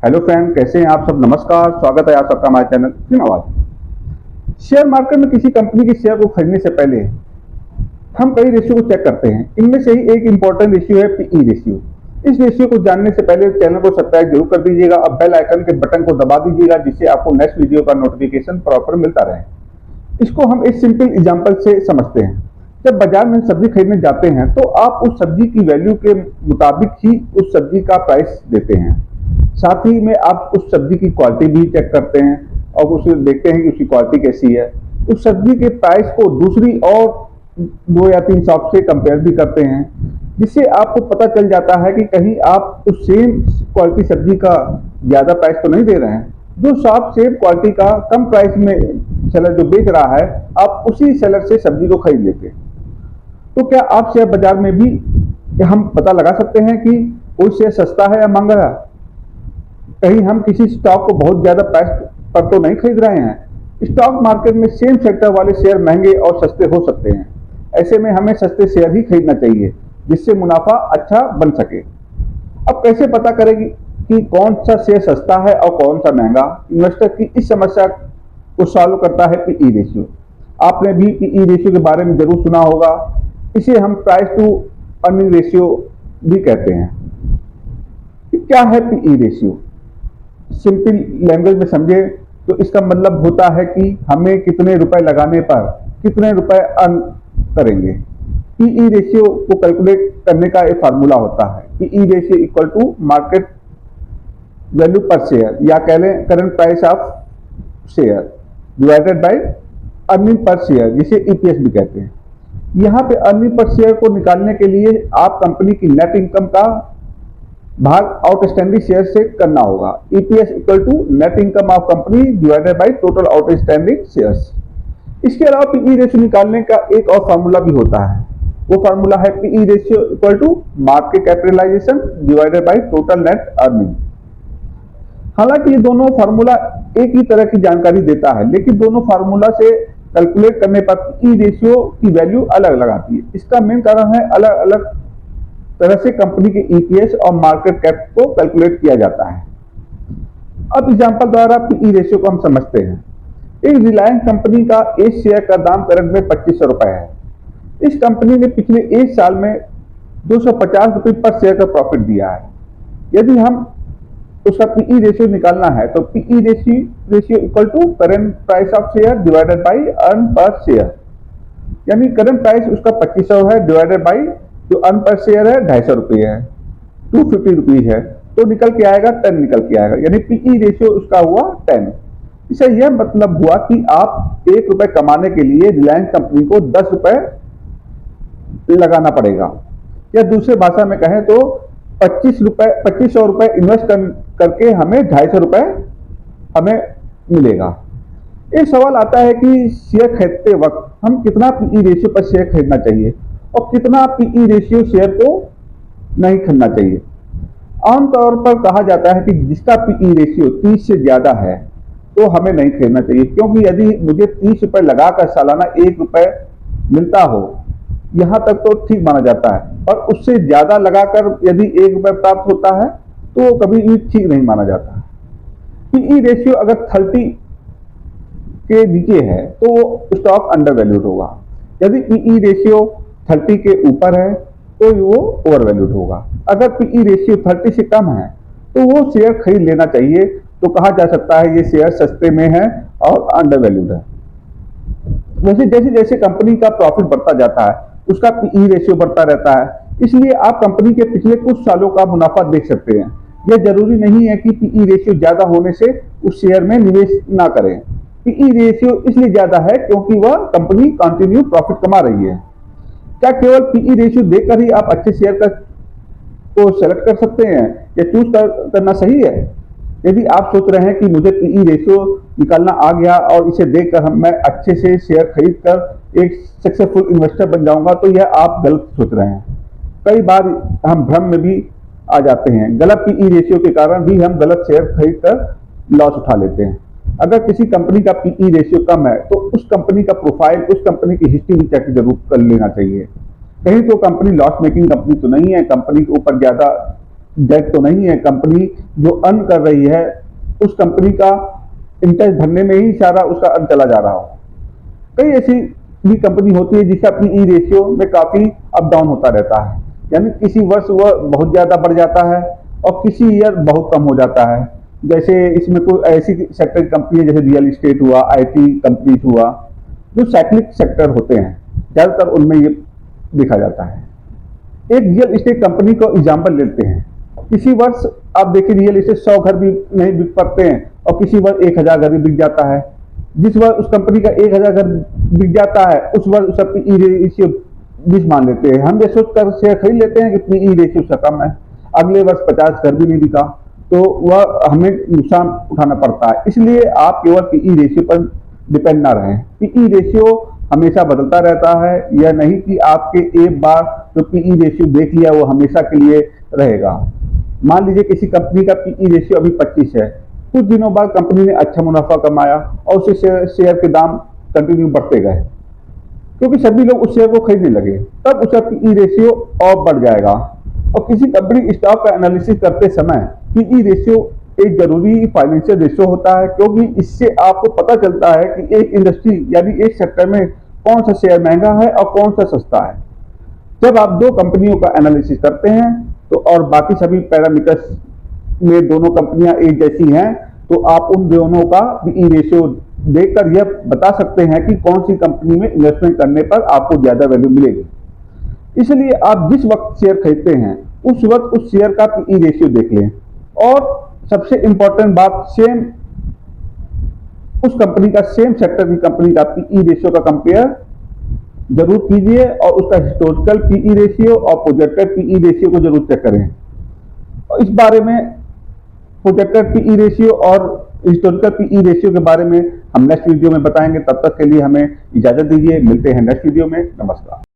Hello friend, कैसे हैं आप सब। नमस्कार, स्वागत है आप सबका हमारे चैनल क्यों आवाज। शेयर मार्केट में किसी कंपनी के शेयर को खरीदने से पहले हम कई रेशियो को चेक करते हैं। इनमें से ही एक इंपॉर्टेंट रेशियो है पीई रेशियो। इस रेशियो को जानने से पहले चैनल को सब्सक्राइब जरूर कर दीजिएगा और बेल आइकन के बटन को दबा दीजिएगा, जिससे आपको नेक्स्ट वीडियो का नोटिफिकेशन प्रॉपर मिलता रहे। इसको हम एक सिंपल एग्जांपल से समझते हैं। जब बाजार में सब्जी खरीदने जाते हैं तो आप उस सब्जी की वैल्यू के मुताबिक ही उस सब्जी का प्राइस देते हैं। साथ ही में आप उस सब्जी की क्वालिटी भी चेक करते हैं और उसे देखते हैं कि उसकी क्वालिटी कैसी है। उस सब्जी के प्राइस को दूसरी और 2 या 3 शॉप से कंपेयर भी करते हैं, जिससे आपको पता चल जाता है कि कहीं आप उस सेम क्वालिटी सब्जी का ज़्यादा प्राइस तो नहीं दे रहे हैं। जो शॉप सेम क्वालिटी का कम प्राइस में सेलर जो बेच रहा है, आप उसी सेलर से सब्जी को खरीद लेते हैं। तो क्या आप शेयर बाजार में भी हम पता लगा सकते हैं कि कोई शेयर सस्ता है या महंगा है? कहीं हम किसी स्टॉक को बहुत ज्यादा प्राइस पर तो नहीं खरीद रहे हैं। स्टॉक मार्केट में सेम सेक्टर वाले शेयर महंगे और सस्ते हो सकते हैं। ऐसे में हमें सस्ते शेयर ही खरीदना चाहिए, जिससे मुनाफा अच्छा बन सके। अब कैसे पता करेगी कि कौन सा शेयर सस्ता है और कौन सा महंगा? इन्वेस्टर की इस समस्या को सॉल्व करता है पीई रेशियो। आपने भी पीई रेशियो के बारे में जरूर सुना होगा। इसे हम प्राइस टू अर्निंग रेशियो भी कहते हैं। क्या है पीई रेशियो? सिंपल लैंग्वेज में समझे तो इसका मतलब होता है कि हमें कितने रुपए लगाने पर कितने रुपए अर्न करेंगे। पीई रेशियो को कैलकुलेट करने का एक फार्मूला होता है। PE ratio equal to market value per share, या कह लें current price of share divided by earning per share, जिसे ईपीएस भी कहते हैं। यहाँ पे अर्निंग पर शेयर को निकालने के लिए आप कंपनी की नेट इनकम का भाग आउटस्टैंडिंग शेयर से करना होगा। EPS equal to net income of company divided by total outstanding shares. इसके अलावा पीई रेशियो निकालने का एक और फार्मूला भी होता है। वो फार्मूला है PE ratio equal to market capitalisation divided by total net earning. हालांकि ये दोनों फार्मूला एक ही तरह की जानकारी देता है, लेकिन दोनों फार्मूला से कैलकुलेट करने पर पीई रेशियो की वैल्यू अलग अलग आती है। इसका मेन कारण है अलग अलग तरह से कंपनी के ईपीएस और मार्केट कैप को कैलकुलेट किया जाता है। अब एग्जांपल द्वारा पीई रेशियो को हम समझते हैं। एक रिलायंस कंपनी का एक शेयर का दाम करंट में 2500 रुपए है। इस कंपनी ने पिछले एक साल में 250 रुपये पर शेयर का प्रॉफिट दिया है। यदि हम उसका पीई रेशियो निकालना है तो PE ratio equal to current price of share divided by earn per share, यानी करंट प्राइस उसका 2500 है डिवाइडेड बाई जो अर्न पर शेयर है 250 रुपये है, 250 रुपीज है, तो निकल के आएगा 10 निकल के आएगा, यानी पीई रेशियो उसका हुआ 10। इससे यह मतलब हुआ कि आप 1 रुपए कमाने के लिए रिलायंस कंपनी को 10 रुपए लगाना पड़ेगा, या दूसरे भाषा में कहें तो 2500 रुपए इन्वेस्ट करके हमें 250 रुपए हमें मिलेगा। एक सवाल आता है कि शेयर खरीदते वक्त हम कितना पीई रेशियो पर शेयर खरीदना चाहिए और कितना पीई रेशियो शेयर को नहीं खरीदना चाहिए। आमतौर पर कहा जाता है कि जिसका पीई रेशियो 30 से ज्यादा है तो हमें नहीं खरीदना चाहिए, क्योंकि यदि मुझे 30 रुपए लगाकर सालाना 1 रुपए मिलता हो, यहां तक तो ठीक माना जाता है, और उससे ज्यादा लगाकर यदि 1 रुपए प्राप्त होता है तो कभी भी ठीक नहीं माना जाता। पीई रेशियो अगर 30 के नीचे है तो वो स्टॉक अंडर वैल्यूड होगा। यदि पीई रेशियो 30 के ऊपर है तो वो ओवर वैल्यूड होगा। अगर पीई रेशियो 30 से कम है तो वो शेयर खरीद लेना चाहिए। तो कहा जा सकता है ये शेयर सस्ते में है और अंडर वैल्यूड है। वैसे जैसे जैसे कंपनी का प्रॉफिट बढ़ता जाता है उसका पीई रेशियो बढ़ता रहता है, इसलिए आप कंपनी के पिछले कुछ सालों का मुनाफा देख सकते हैं। यह जरूरी नहीं है कि पीई रेशियो ज्यादा होने से उस शेयर में निवेश ना करें। पीई रेशियो इसलिए ज्यादा है क्योंकि वह कंपनी कंटिन्यू प्रॉफिट कमा रही है। क्या केवल पीई रेशियो देखकर ही आप अच्छे शेयर को सेलेक्ट कर सकते हैं या चूज करना सही है? यदि आप सोच रहे हैं कि मुझे पीई रेशियो निकालना आ गया और इसे देखकर मैं अच्छे से शेयर खरीद कर एक सक्सेसफुल इन्वेस्टर बन जाऊंगा, तो यह आप गलत सोच रहे हैं। कई बार हम भ्रम में भी आ जाते हैं। गलत पीई रेशियो के कारण भी हम गलत शेयर खरीद कर लॉस उठा लेते हैं। अगर किसी कंपनी का पीई रेशियो कम है तो उस कंपनी का प्रोफाइल, उस कंपनी की हिस्ट्री भी चेक जरूर कर लेना चाहिए। कहीं तो कंपनी लॉस मेकिंग कंपनी तो नहीं है, कंपनी के ऊपर ज्यादा डेट तो नहीं है। कंपनी जो अर्न कर रही है उस कंपनी का इंटरेस्ट भरने में ही सारा उसका अर्न चला जा रहा हो। कई ऐसी भी कंपनी होती है जिसका पीई रेशियो में काफी अप डाउन होता रहता है, यानी किसी वर्ष वह बहुत ज्यादा बढ़ जाता है और किसी ईयर बहुत कम हो जाता है। जैसे इसमें कोई ऐसी सेक्टर की कंपनी है जैसे रियल एस्टेट हुआ, आईटी कंपनीज हुआ, जो साइक्लिक सेक्टर होते हैं, ज्यादातर उनमें ये देखा जाता है। एक रियल एस्टेट कंपनी को एग्जाम्पल लेते हैं। किसी वर्ष आप देखिए रियल एस्टेट 100 घर भी नहीं बिक पाते हैं और किसी वर्ष 1000 घर भी बिक जाता है। जिस वर्ष उस कंपनी का 1000 घर बिक जाता है उस वर्ष उसका पीई रेशियो 20 मान लेते हैं। हम ये सोचकर शेयर खरीद लेते हैं कि पीई रेशियो उसका कम है। अगले वर्ष 50 घर भी नहीं बिका तो वह हमें नुकसान उठाना पड़ता है। इसलिए आप केवल पीई रेशियो पर डिपेंड ना रहें। पीई रेशियो हमेशा बदलता रहता है, यह नहीं कि आपके एक बार जो पीई रेशियो देख लिया वो हमेशा के लिए रहेगा। मान लीजिए किसी कंपनी का पीई रेशियो अभी 25 है, कुछ दिनों बाद कंपनी ने अच्छा मुनाफा कमाया और उससे शेयर के दाम कंटिन्यू बढ़ते गए, क्योंकि सभी लोग उस शेयर को खरीदने लगे, तब उसका पीई रेशियो और बढ़ जाएगा। और किसी कंपनी स्टॉक का एनालिसिस करते समय पीई रेशियो एक जरूरी फाइनेंशियल रेशियो होता है, क्योंकि इससे आपको पता चलता है कि एक इंडस्ट्री यानी एक सेक्टर में कौन सा शेयर महंगा है और कौन सा सस्ता है। जब आप दो कंपनियों का एनालिसिस करते हैं तो और बाकी सभी पैरामीटर्स में दोनों कंपनियां एक जैसी हैं, तो आप उन दोनों का पीई रेशियो देखकर यह बता सकते हैं कि कौन सी कंपनी में इन्वेस्टमेंट करने पर आपको ज्यादा वैल्यू मिलेगी। इसलिए आप जिस वक्त शेयर खरीदते हैं उस वक्त उस शेयर का पीई रेशियो देख लें। और सबसे इंपॉर्टेंट बात, सेम उस कंपनी का, सेम सेक्टर की कंपनी का पीई रेशियो का कंपेयर जरूर कीजिए और उसका हिस्टोरिकल पीई रेशियो और प्रोजेक्टेड पीई रेशियो को जरूर चेक करें। और इस बारे में प्रोजेक्टेड पीई रेशियो और हिस्टोरिकल पीई रेशियो के बारे में हम नेक्स्ट वीडियो में बताएंगे। तब तक के लिए हमें इजाजत दीजिए, मिलते हैं नेक्स्ट वीडियो में। नमस्कार।